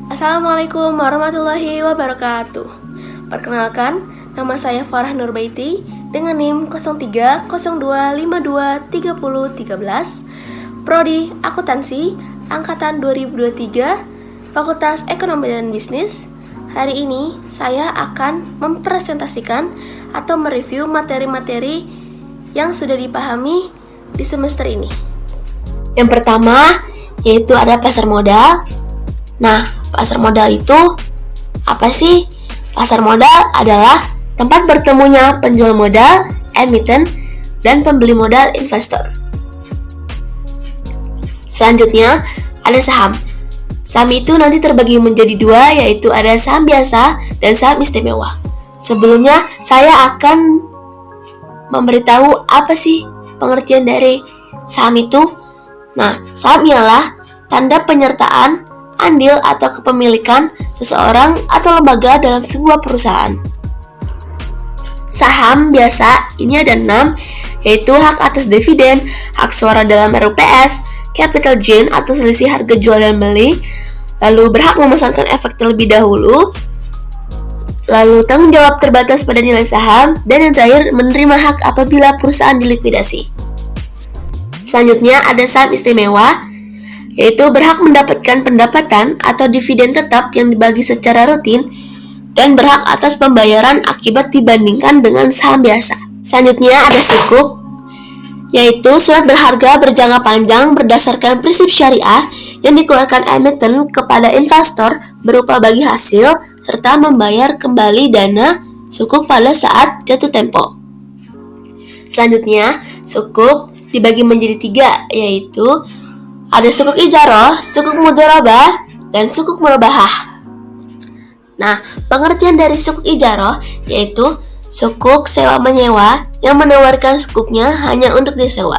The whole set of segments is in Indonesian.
Assalamualaikum warahmatullahi wabarakatuh. Perkenalkan, nama saya Farah Nurbaiti dengan NIM 0302523013, Prodi Akuntansi Angkatan 2023, Fakultas Ekonomi dan Bisnis. Hari ini saya akan mempresentasikan atau mereview materi-materi yang sudah dipahami di semester ini. Yang pertama yaitu ada pasar modal. Nah, pasar modal itu apa sih? Pasar modal adalah tempat bertemunya penjual modal, emiten, dan pembeli modal investor. Selanjutnya, ada saham. Saham itu nanti terbagi menjadi dua, yaitu ada saham biasa dan saham istimewa. Sebelumnya, saya akan memberitahu apa sih pengertian dari saham itu. Nah, saham ialah tanda penyertaan andil atau kepemilikan seseorang atau lembaga dalam sebuah perusahaan. Saham biasa ini ada 6, yaitu hak atas dividen, hak suara dalam RUPS, capital gain atau selisih harga jual dan beli, lalu berhak memesankan efek terlebih dahulu, lalu tanggung jawab terbatas pada nilai saham, dan yang terakhir menerima hak apabila perusahaan dilikuidasi. Selanjutnya ada saham istimewa, yaitu berhak mendapatkan pendapatan atau dividen tetap yang dibagi secara rutin dan berhak atas pembayaran akibat dibandingkan dengan saham biasa. Selanjutnya ada sukuk, yaitu surat berharga berjangka panjang berdasarkan prinsip syariah yang dikeluarkan emiten kepada investor berupa bagi hasil serta membayar kembali dana sukuk pada saat jatuh tempo. Selanjutnya, sukuk dibagi menjadi 3, yaitu ada sukuk ijaroh, sukuk mudharabah, dan sukuk murabahah. Nah, pengertian dari sukuk ijaroh yaitu sukuk sewa-menyewa yang menawarkan sukuknya hanya untuk disewa.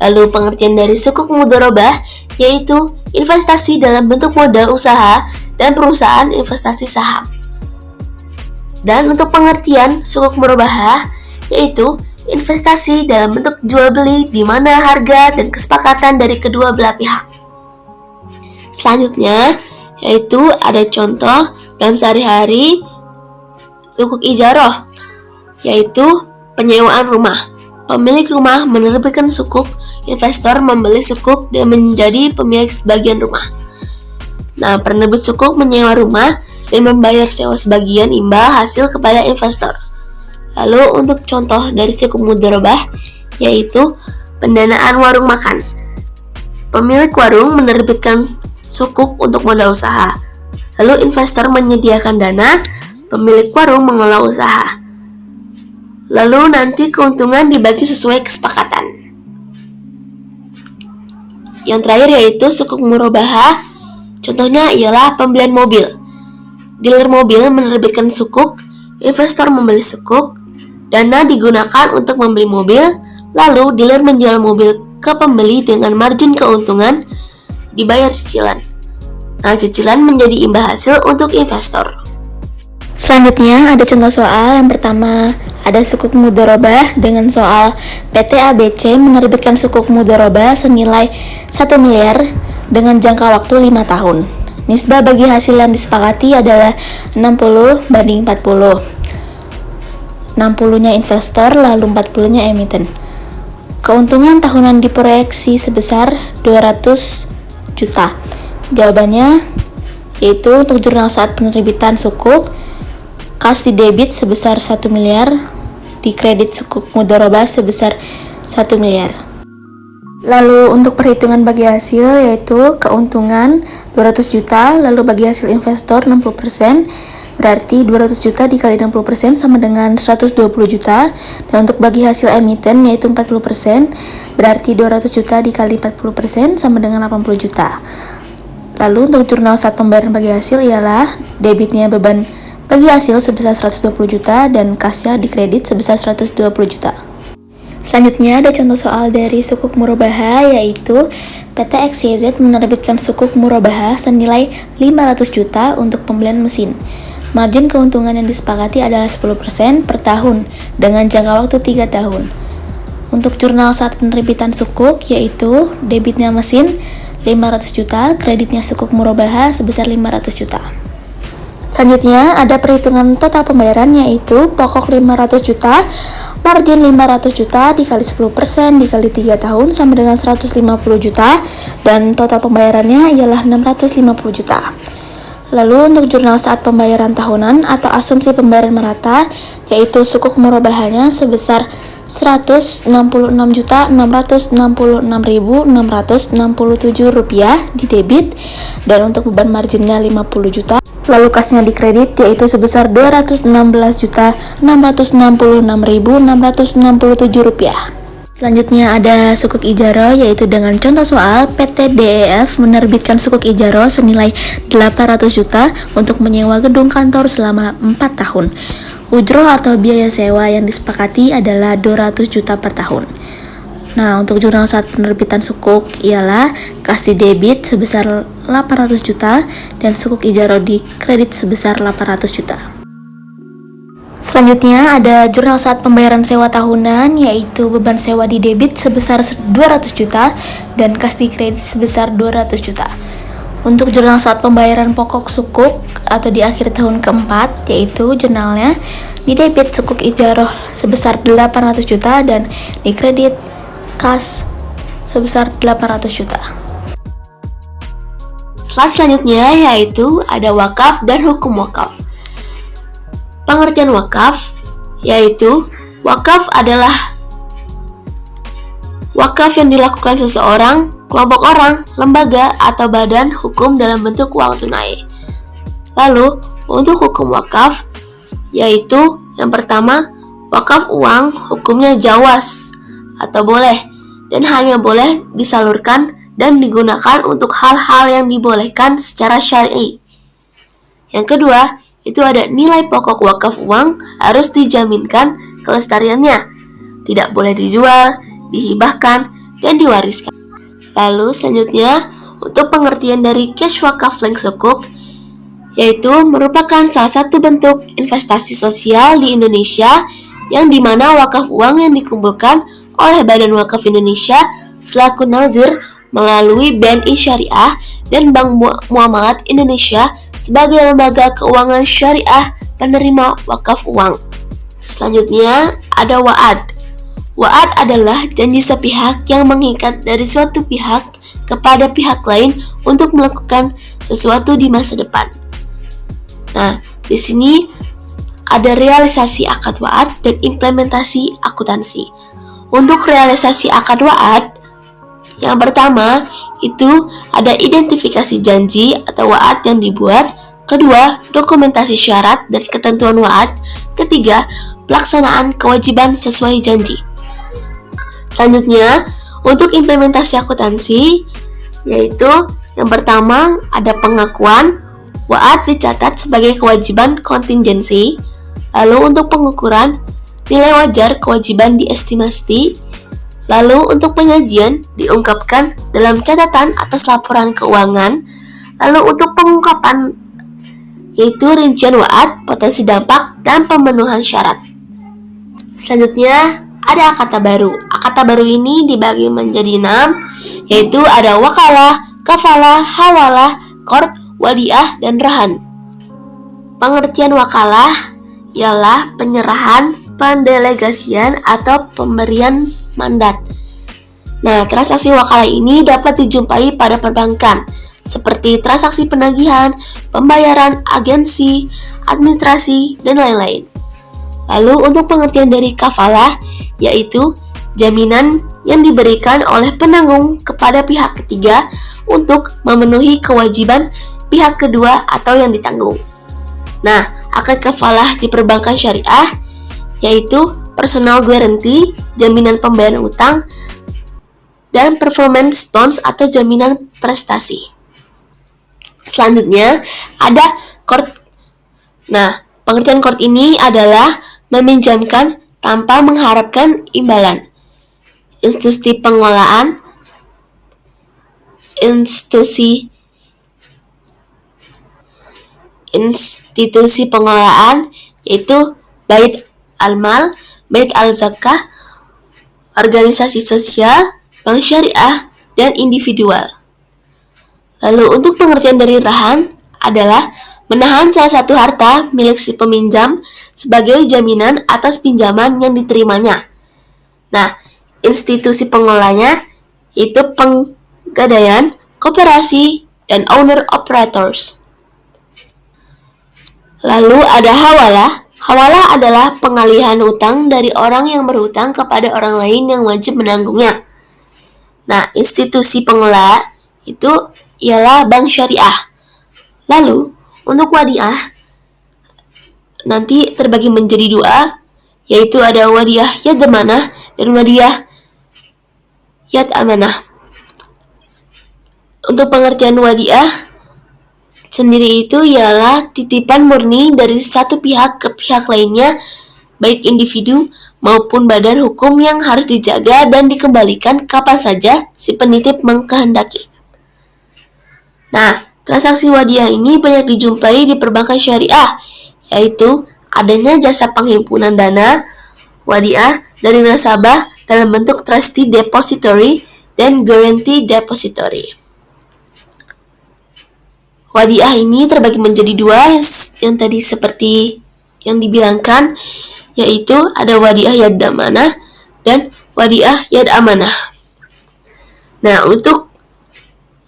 Lalu pengertian dari sukuk mudharabah yaitu investasi dalam bentuk modal usaha dan perusahaan investasi saham. Dan untuk pengertian sukuk murabahah yaitu investasi dalam bentuk jual beli di mana harga dan kesepakatan dari kedua belah pihak. Selanjutnya yaitu ada contoh dalam sehari-hari sukuk ijaroh, yaitu penyewaan rumah. Pemilik rumah menerbitkan sukuk, investor membeli sukuk dan menjadi pemilik sebagian rumah. Nah, penerbit sukuk menyewa rumah dan membayar sewa sebagian imbal hasil kepada investor. Lalu untuk contoh dari sukuk mudharabah yaitu pendanaan warung makan. Pemilik warung menerbitkan sukuk untuk modal usaha. Lalu investor menyediakan dana, pemilik warung mengelola usaha. Lalu nanti keuntungan dibagi sesuai kesepakatan. Yang terakhir yaitu sukuk murabahah. Contohnya ialah pembelian mobil. Dealer mobil menerbitkan sukuk, investor membeli sukuk, dana digunakan untuk membeli mobil, lalu dealer menjual mobil ke pembeli dengan margin keuntungan, dibayar cicilan. Nah, cicilan menjadi imbal hasil untuk investor. Selanjutnya ada contoh soal. Yang pertama ada sukuk mudharabah dengan soal PT ABC menerbitkan sukuk mudharabah senilai 1 miliar dengan jangka waktu 5 tahun. Nisbah bagi hasil yang disepakati adalah 60/40. 60-nya investor, lalu 40-nya emiten. Keuntungan tahunan diproyeksi sebesar 200 juta. Jawabannya yaitu untuk jurnal saat penerbitan sukuk, kas di debit sebesar 1 miliar, di kredit sukuk mudharabah sebesar 1 miliar. Lalu untuk perhitungan bagi hasil yaitu keuntungan 200 juta, lalu bagi hasil investor 60%, berarti 200 juta dikali 60% sama dengan 120 juta. Dan untuk bagi hasil emiten yaitu 40%, berarti 200 juta dikali 40% sama dengan 80 juta. Lalu untuk jurnal saat pembayaran bagi hasil ialah debitnya beban bagi hasil sebesar 120 juta dan kasnya di kredit sebesar 120 juta. Selanjutnya ada contoh soal dari sukuk murabahah yaitu PT XYZ menerbitkan sukuk murabahah senilai 500 juta untuk pembelian mesin. Margin keuntungan yang disepakati adalah 10% per tahun dengan jangka waktu 3 tahun. Untuk jurnal saat penerbitan sukuk yaitu debitnya mesin 500 juta, kreditnya sukuk murabahah sebesar 500 juta. Selanjutnya ada perhitungan total pembayaran, yaitu pokok 500 juta, margin 500 juta dikali 10% dikali 3 tahun sama dengan 150 juta, dan total pembayarannya ialah 650 juta. Lalu untuk jurnal saat pembayaran tahunan atau asumsi pembayaran merata, yaitu sukuk murabahahnya sebesar 166.666.667 rupiah di debit, dan untuk beban marginnya 50 juta. Lalu kasnya di kredit, yaitu sebesar 216.666.667 rupiah. Selanjutnya ada sukuk ijaro, yaitu dengan contoh soal PT DEF menerbitkan sukuk ijaro senilai 800 juta untuk menyewa gedung kantor selama 4 tahun. Ujroh atau biaya sewa yang disepakati adalah 200 juta per tahun. Nah, untuk jurnal saat penerbitan sukuk ialah kas di debit sebesar 800 juta dan sukuk ijaro di kredit sebesar 800 juta. Selanjutnya ada jurnal saat pembayaran sewa tahunan, yaitu beban sewa di debit sebesar 200 juta dan kas di kredit sebesar 200 juta. Untuk jurnal saat pembayaran pokok sukuk atau di akhir tahun keempat, yaitu jurnalnya di debit sukuk ijaroh sebesar 800 juta dan di kredit kas sebesar 800 juta. Slide selanjutnya yaitu ada wakaf dan hukum wakaf. Pengertian wakaf yaitu wakaf adalah wakaf yang dilakukan seseorang, kelompok orang, lembaga, atau badan hukum dalam bentuk uang tunai. Lalu, untuk hukum wakaf, yaitu yang pertama, wakaf uang hukumnya jawaz atau boleh, dan hanya boleh disalurkan dan digunakan untuk hal-hal yang dibolehkan secara syar'i. Yang kedua, itu ada nilai pokok wakaf uang harus dijaminkan kelestariannya, tidak boleh dijual, dihibahkan, dan diwariskan. Lalu selanjutnya, untuk pengertian dari cash wakaf leng sukuk, yaitu merupakan salah satu bentuk investasi sosial di Indonesia yang dimana wakaf uang yang dikumpulkan oleh Badan Wakaf Indonesia selaku nazir melalui BNI Syariah dan Bank Muamalat Indonesia sebagai lembaga keuangan syariah penerima wakaf uang. Selanjutnya ada wa'ad. Wa'ad adalah janji sepihak yang mengikat dari suatu pihak kepada pihak lain untuk melakukan sesuatu di masa depan. Nah, di sini ada realisasi akad wa'ad dan implementasi akuntansi. Untuk realisasi akad wa'ad, yang pertama itu ada identifikasi janji atau wa'ad yang dibuat. Kedua, dokumentasi syarat dan ketentuan wa'ad. Ketiga, pelaksanaan kewajiban sesuai janji. Selanjutnya, untuk implementasi akuntansi, yaitu yang pertama ada pengakuan, wa'ad dicatat sebagai kewajiban kontingensi. Lalu untuk pengukuran, nilai wajar kewajiban diestimasi. Lalu untuk penyajian diungkapkan dalam catatan atas laporan keuangan. Lalu untuk pengungkapan, yaitu rincian wa'ad, potensi dampak, dan pemenuhan syarat. Selanjutnya ada akata baru. Akata baru ini dibagi menjadi 6, yaitu ada wakalah, kafalah, hawalah, qard, wadiah, dan rahan. Pengertian wakalah ialah penyerahan, pendelegasian, atau pemberian mandat. Nah, transaksi wakalah ini dapat dijumpai pada perbankan, seperti transaksi penagihan, pembayaran, agensi, administrasi, dan lain-lain. Lalu untuk pengertian dari kafalah, yaitu jaminan yang diberikan oleh penanggung kepada pihak ketiga untuk memenuhi kewajiban pihak kedua atau yang ditanggung. Nah, akad kafalah di perbankan syariah, yaitu personal guarantee, jaminan pembayaran utang, dan performance bonds atau jaminan prestasi. Selanjutnya ada qard. Nah, pengertian qard ini adalah meminjamkan tanpa mengharapkan imbalan. Institusi pengelolaan, institusi pengelolaan yaitu Bait al-Mal, Bait al-Zakah, organisasi sosial, bank syariah, dan individual. Lalu untuk pengertian dari rahan adalah menahan salah satu harta milik si peminjam sebagai jaminan atas pinjaman yang diterimanya. Nah, institusi pengelolanya itu penggadaian, koperasi, dan owner-operators. Lalu ada hawalah. Hawalah adalah pengalihan utang dari orang yang berhutang kepada orang lain yang wajib menanggungnya. Nah, institusi pengelola itu ialah bank syariah. Lalu, untuk wadiah nanti terbagi menjadi dua, yaitu ada wadiah yad amanah dan wadiah yad amanah. Untuk pengertian wadiah sendiri itu ialah titipan murni dari satu pihak ke pihak lainnya, baik individu maupun badan hukum yang harus dijaga dan dikembalikan kapan saja si penitip mengkehendaki. Nah, transaksi wadiah ini banyak dijumpai di perbankan syariah, yaitu adanya jasa penghimpunan dana wadiah dari nasabah dalam bentuk trustee depository dan guarantee depository. Wadiah ini terbagi menjadi dua yang tadi seperti yang dibilangkan, yaitu ada wadiah yad amanah dan wadiah yad amanah. Nah, untuk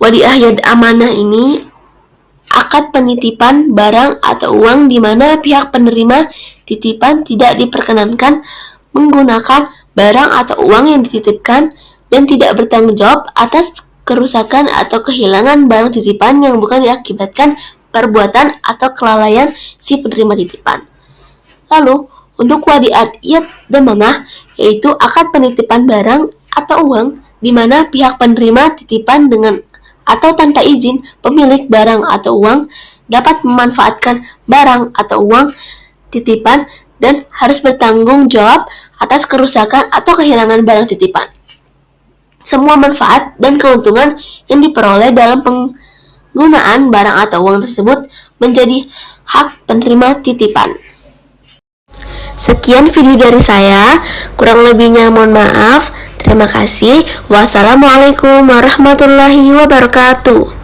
wadiah yad amanah ini akad penitipan barang atau uang di mana pihak penerima titipan tidak diperkenankan menggunakan barang atau uang yang dititipkan dan tidak bertanggung jawab atas kerusakan atau kehilangan barang titipan yang bukan diakibatkan perbuatan atau kelalaian si penerima titipan. Lalu, untuk wadiah yad amanah yaitu akad penitipan barang atau uang di mana pihak penerima titipan dengan atau tanpa izin pemilik barang atau uang dapat memanfaatkan barang atau uang titipan dan harus bertanggung jawab atas kerusakan atau kehilangan barang titipan. Semua manfaat dan keuntungan yang diperoleh dalam penggunaan barang atau uang tersebut menjadi hak penerima titipan. Sekian video dari saya, kurang lebihnya mohon maaf. Terima kasih. Wassalamualaikum warahmatullahi wabarakatuh.